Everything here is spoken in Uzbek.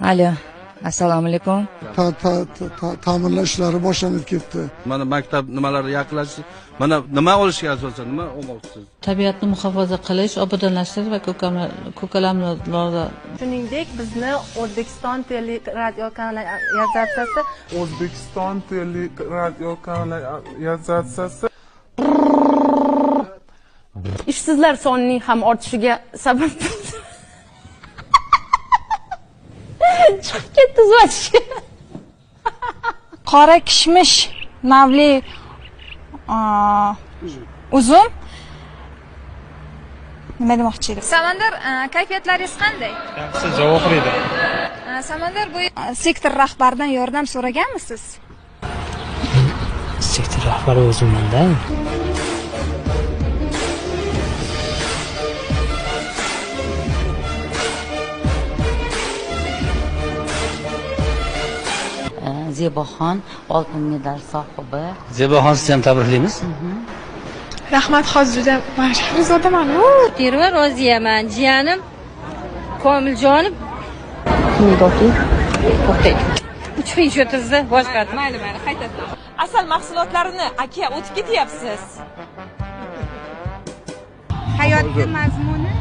Alo, assalomu alaykum. Ta'minlash ishlari boshlanib ketdi. Mana maktab nimalari yaqinlash, mana nima olishga asosan nima olmoqchisiz? Tabiatni muhofaza qilish, obodonlashtirish va ko'kalamlarda. Shuningdek, bizni O'zbekiston teleradiokanalizatsiyasi ishsizlar sonining ham ortishiga sabab bo'ldi. Chiqib ketdi zvachka. Qora kishmish navli uzum. Nima demoqchi edim? Samandar, kayfiyatlaringiz qanday? Yaxshi, javob berdi. Samandar, bu Sektor rahbaridan yordam so'raganmisiz? Sektor rahbari o'zimda. Zeboxon oltin medal sohibi. Zeboxon sizni ham tabriklaymiz. Rahmat, hozir juda mashhurzodaman. Terva roziyaman, jiyanim Komiljonim. To'xtang. Uchining sho'tirsa boshqatdi. Mayli, qaytadan. Asal mahsulotlarini aka o'tib ketyapsiz. Hayotning mazmuni